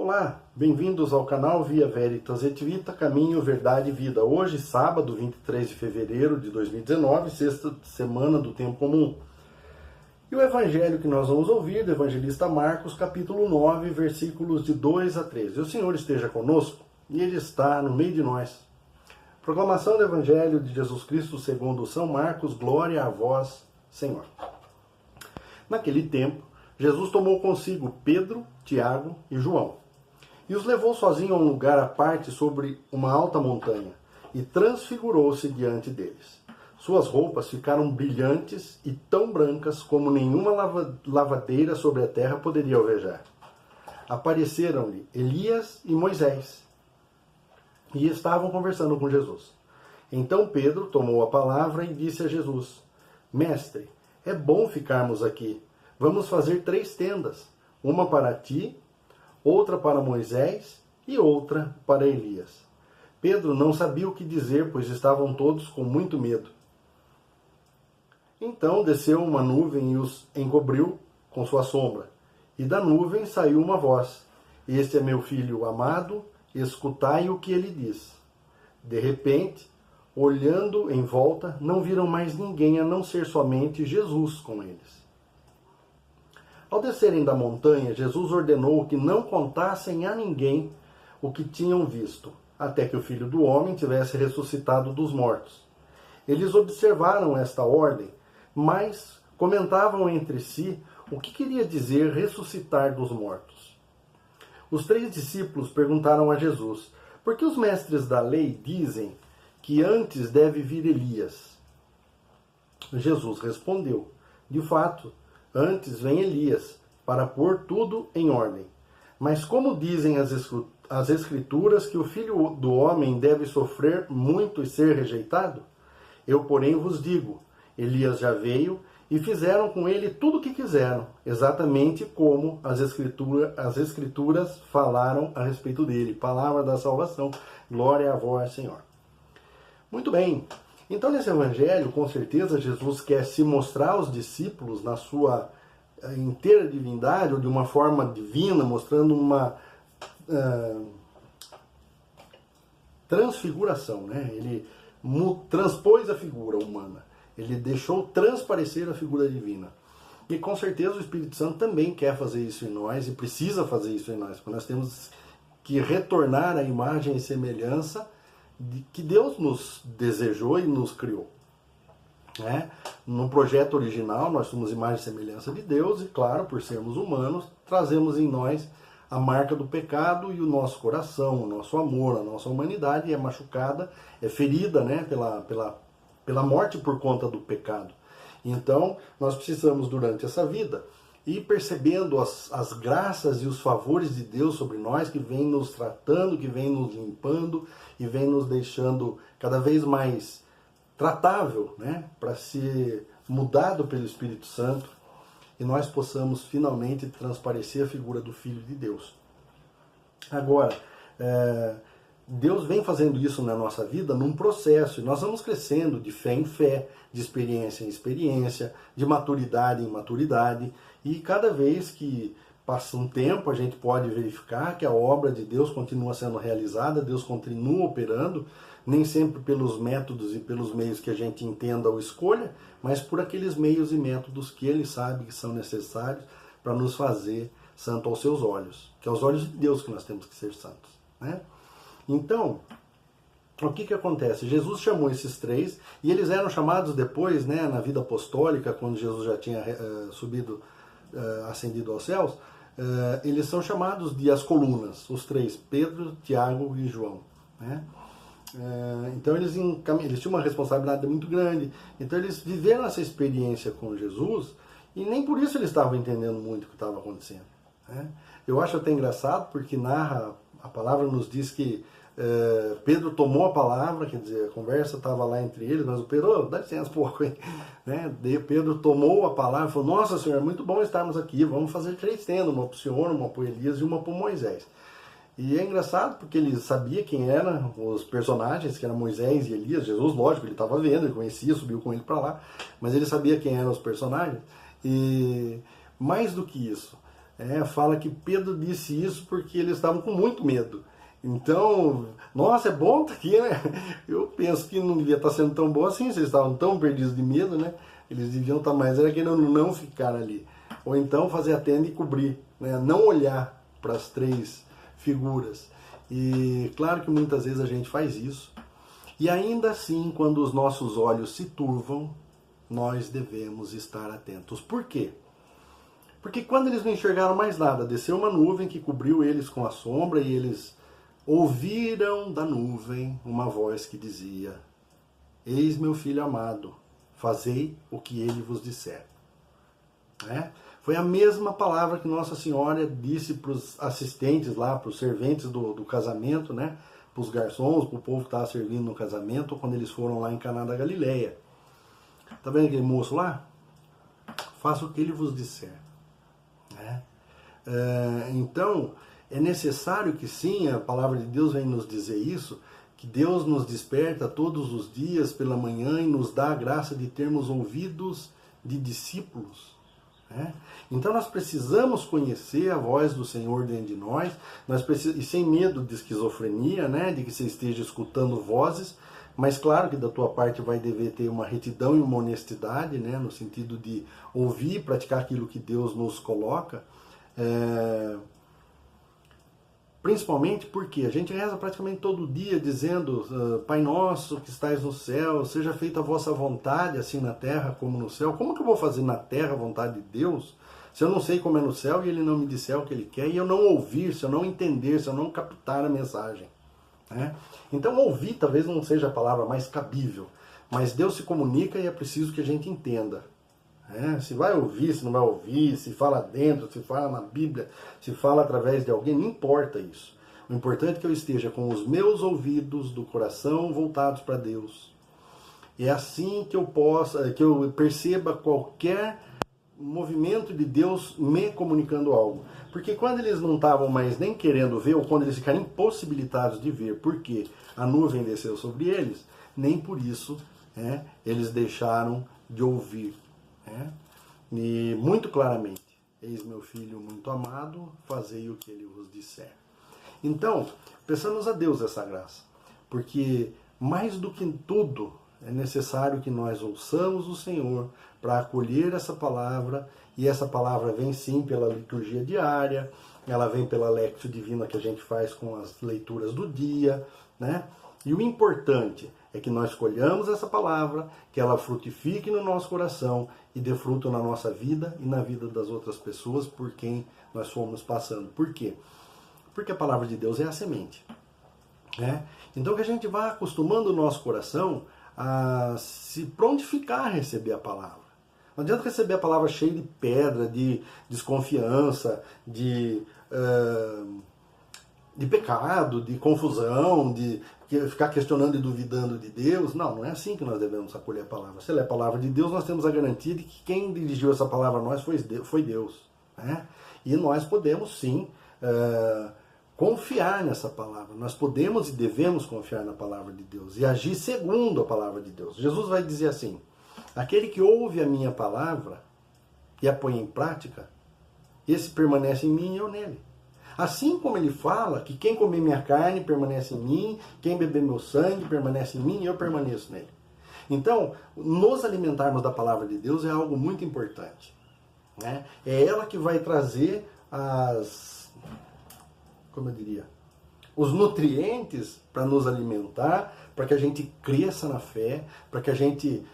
Olá, bem-vindos ao canal Via Veritas et Vita, Caminho, Verdade e Vida. Hoje, sábado, 23 de fevereiro de 2019, sexta semana do Tempo Comum. E o evangelho que nós vamos ouvir, do evangelista Marcos, capítulo 9, versículos de 2 a 13. O Senhor esteja conosco e Ele está no meio de nós. Proclamação do evangelho de Jesus Cristo segundo São Marcos, glória a vós, Senhor. Naquele tempo, Jesus tomou consigo Pedro, Tiago e João e os levou sozinho a um lugar à parte sobre uma alta montanha e transfigurou-se diante deles. Suas roupas ficaram brilhantes e tão brancas como nenhuma lavadeira sobre a terra poderia alvejar. Apareceram-lhe Elias e Moisés e estavam conversando com Jesus. Então Pedro tomou a palavra e disse a Jesus: Mestre, é bom ficarmos aqui. Vamos fazer 3 tendas, uma para ti, outra para Moisés e outra para Elias. Pedro não sabia o que dizer, pois estavam todos com muito medo. Então desceu uma nuvem e os encobriu com sua sombra. E da nuvem saiu uma voz: Este é meu filho amado, escutai o que ele diz. De repente, olhando em volta, não viram mais ninguém a não ser somente Jesus com eles. Ao descerem da montanha, Jesus ordenou que não contassem a ninguém o que tinham visto, até que o Filho do Homem tivesse ressuscitado dos mortos. Eles observaram esta ordem, mas comentavam entre si o que queria dizer ressuscitar dos mortos. Os 3 discípulos perguntaram a Jesus: por que os mestres da lei dizem que antes deve vir Elias? Jesus respondeu: de fato, antes vem Elias, para pôr tudo em ordem. Mas como dizem as Escrituras que o Filho do Homem deve sofrer muito e ser rejeitado? Eu, porém, vos digo, Elias já veio e fizeram com ele tudo o que quiseram, exatamente como as Escrituras falaram a respeito dele. Palavra da salvação, glória a vós, Senhor. Muito bem. Então, nesse evangelho, com certeza, Jesus quer se mostrar aos discípulos na sua inteira divindade, ou de uma forma divina, mostrando uma transfiguração, né? Ele transpôs a figura humana, ele deixou transparecer a figura divina. E com certeza o Espírito Santo também quer fazer isso em nós, e precisa fazer isso em nós, porque nós temos que retornar à imagem e semelhança que Deus nos desejou e nos criou. No projeto original, nós somos imagem e semelhança de Deus, e claro, por sermos humanos, trazemos em nós a marca do pecado, e o nosso coração, o nosso amor, a nossa humanidade é machucada, é ferida, né, pela morte por conta do pecado. Então, nós precisamos, durante essa vida, ir percebendo as graças e os favores de Deus sobre nós, que vem nos tratando, que vem nos limpando e vem nos deixando cada vez mais tratável, né, para ser mudado pelo Espírito Santo, e nós possamos finalmente transparecer a figura do Filho de Deus. Agora, Deus vem fazendo isso na nossa vida num processo, e nós vamos crescendo de fé em fé, de experiência em experiência, de maturidade em maturidade, e cada vez que passa um tempo a gente pode verificar que a obra de Deus continua sendo realizada, Deus continua operando, nem sempre pelos métodos e pelos meios que a gente entenda ou escolha, mas por aqueles meios e métodos que Ele sabe que são necessários para nos fazer santo aos seus olhos, que é aos olhos de Deus que nós temos que ser santos, né? Então, o que acontece? Jesus chamou esses 3, e eles eram chamados depois, né, na vida apostólica, quando Jesus já tinha ascendido aos céus, eles são chamados de as colunas, os 3, Pedro, Tiago e João, né? Então eles tinham uma responsabilidade muito grande, então eles viveram essa experiência com Jesus, e nem por isso eles estavam entendendo muito o que estava acontecendo, né? Eu acho até engraçado, porque a palavra nos diz que Pedro tomou a palavra, quer dizer, a conversa estava lá entre eles, mas o Pedro, dá licença um pouco, hein? Né? Pedro tomou a palavra e falou: nossa, Senhor, é muito bom estarmos aqui, vamos fazer 3 tendas, uma para o Senhor, uma para o Elias e uma para o Moisés. E é engraçado porque ele sabia quem eram os personagens, que eram Moisés e Elias. Jesus, lógico, ele estava vendo, ele conhecia, subiu com ele para lá, mas ele sabia quem eram os personagens. E mais do que isso, fala que Pedro disse isso porque eles estavam com muito medo. Então, nossa, é bom estar aqui, né? Eu penso que não devia estar sendo tão bom assim, se eles estavam tão perdidos de medo, né? Eles deviam estar mais, era querendo não ficar ali. Ou então fazer a tenda e cobrir, né? Não olhar para as três figuras. E claro que muitas vezes a gente faz isso. E ainda assim, quando os nossos olhos se turvam, nós devemos estar atentos. Por quê? Porque quando eles não enxergaram mais nada, desceu uma nuvem que cobriu eles com a sombra e eles ouviram da nuvem uma voz que dizia: Eis meu filho amado, fazei o que ele vos disser. Foi a mesma palavra que Nossa Senhora disse para os assistentes lá, para os serventes do casamento, né? Para os garçons, para o povo que estava servindo no casamento, quando eles foram lá em Caná da Galileia. Tá vendo aquele moço lá? Faça o que ele vos disser. Então, é necessário que sim, a palavra de Deus vem nos dizer isso, que Deus nos desperta todos os dias pela manhã e nos dá a graça de termos ouvidos de discípulos. Então nós precisamos conhecer a voz do Senhor dentro de nós, e sem medo de esquizofrenia, de que você esteja escutando vozes, mas claro que da tua parte vai dever ter uma retidão e uma honestidade, no sentido de ouvir e praticar aquilo que Deus nos coloca, principalmente porque a gente reza praticamente todo dia dizendo: Pai nosso que estais no céu, seja feita a vossa vontade, assim na terra como no céu. Como que eu vou fazer na terra a vontade de Deus, se eu não sei como é no céu e Ele não me disser o que Ele quer, e eu não ouvir, se eu não entender, se eu não captar a mensagem? Então ouvir talvez não seja a palavra mais cabível, mas Deus se comunica e é preciso que a gente entenda. Se vai ouvir, se não vai ouvir, se fala dentro, se fala na Bíblia, se fala através de alguém, não importa isso. O importante é que eu esteja com os meus ouvidos do coração voltados para Deus. É assim que eu perceba qualquer movimento de Deus me comunicando algo. Porque quando eles não estavam mais nem querendo ver, ou quando eles ficaram impossibilitados de ver, porque a nuvem desceu sobre eles, nem por isso eles deixaram de ouvir. E muito claramente: eis meu filho muito amado, fazei o que ele vos disser. Então, peçamos a Deus essa graça, porque mais do que tudo é necessário que nós ouçamos o Senhor para acolher essa palavra, e essa palavra vem sim pela liturgia diária, ela vem pela Lectio Divina que a gente faz com as leituras do dia, E o importante é que nós colhamos essa palavra, que ela frutifique no nosso coração e dê fruto na nossa vida e na vida das outras pessoas por quem nós fomos passando. Por quê? Porque a palavra de Deus é a semente. Então que a gente vá acostumando o nosso coração a se prontificar a receber a palavra. Não adianta receber a palavra cheia de pedra, de desconfiança, de pecado, de confusão, de ficar questionando e duvidando de Deus. Não é assim que nós devemos acolher a palavra. Se ela é a palavra de Deus, nós temos a garantia de que quem dirigiu essa palavra a nós foi Deus. E nós podemos sim confiar nessa palavra. Nós podemos e devemos confiar na palavra de Deus e agir segundo a palavra de Deus. Jesus vai dizer assim: aquele que ouve a minha palavra e a põe em prática, esse permanece em mim e eu nele. Assim como ele fala que quem comer minha carne permanece em mim, quem beber meu sangue permanece em mim e eu permaneço nele. Então, nos alimentarmos da palavra de Deus é algo muito importante. É ela que vai trazer os nutrientes para nos alimentar, para que a gente cresça na fé, para que a gente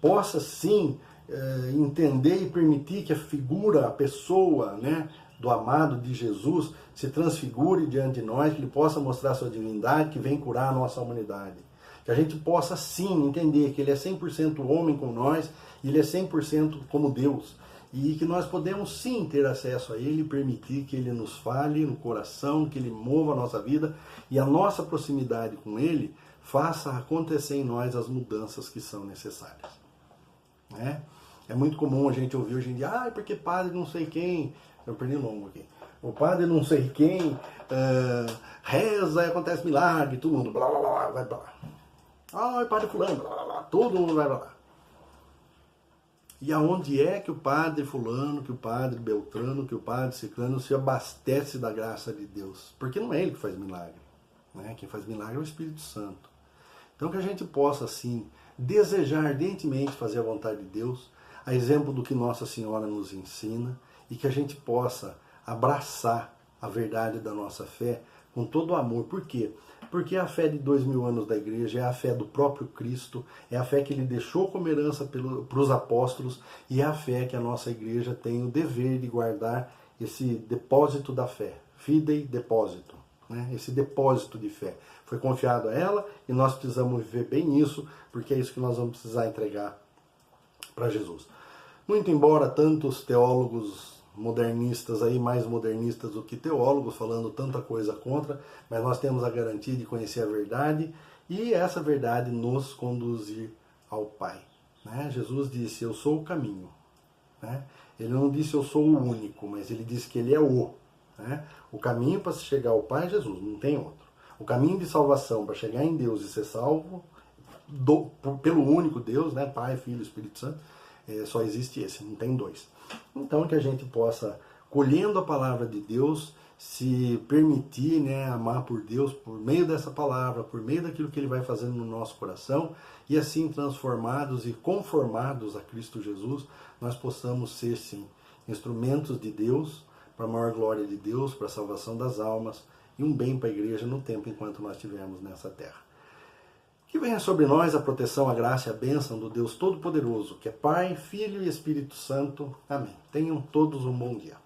possa sim entender e permitir que a figura, a pessoa, do amado de Jesus se transfigure diante de nós, que ele possa mostrar a sua divindade, que vem curar a nossa humanidade. Que a gente possa sim entender que ele é 100% homem como nós, e ele é 100% como Deus. E que nós podemos sim ter acesso a ele e permitir que ele nos fale no coração, que ele mova a nossa vida, e a nossa proximidade com ele faça acontecer em nós as mudanças que são necessárias. É muito comum a gente ouvir hoje em dia: porque padre não sei quem... Eu perdi o nome aqui. O padre não sei quem reza e acontece milagre, todo mundo blá blá blá, vai pra lá. Padre fulano, blá blá blá, todo mundo vai pra lá. E aonde é que o padre fulano, que o padre Beltrano, que o padre Ciclano se abastece da graça de Deus? Porque não é ele que faz milagre, né? Quem faz milagre é o Espírito Santo. Então que a gente possa, assim, desejar ardentemente fazer a vontade de Deus, a exemplo do que Nossa Senhora nos ensina, e que a gente possa abraçar a verdade da nossa fé com todo o amor. Por quê? Porque a fé de 2000 anos da igreja é a fé do próprio Cristo, é a fé que ele deixou como herança para os apóstolos, e é a fé que a nossa igreja tem o dever de guardar esse depósito da fé, fidei depósito, né? Esse depósito de fé. Foi confiado a ela e nós precisamos viver bem isso, porque é isso que nós vamos precisar entregar para Jesus. Muito embora tantos teólogos modernistas aí, mais modernistas do que teólogos, falando tanta coisa contra, mas nós temos a garantia de conhecer a verdade e essa verdade nos conduzir ao Pai, né? Jesus disse, eu sou o caminho, né? Ele não disse eu sou o único, mas ele disse que ele é o, né? O caminho para se chegar ao Pai é Jesus, não tem outro. O caminho de salvação para chegar em Deus e ser salvo pelo único Deus, né? Pai, Filho, Espírito Santo, só existe esse, não tem dois. Então que a gente possa, colhendo a palavra de Deus, se permitir, né, amar por Deus por meio dessa palavra, por meio daquilo que Ele vai fazendo no nosso coração, e assim transformados e conformados a Cristo Jesus, nós possamos ser, sim, instrumentos de Deus, para a maior glória de Deus, para a salvação das almas, e um bem para a igreja no tempo enquanto nós estivermos nessa terra. Que venha sobre nós a proteção, a graça e a bênção do Deus Todo-Poderoso, que é Pai, Filho e Espírito Santo. Amém. Tenham todos um bom dia.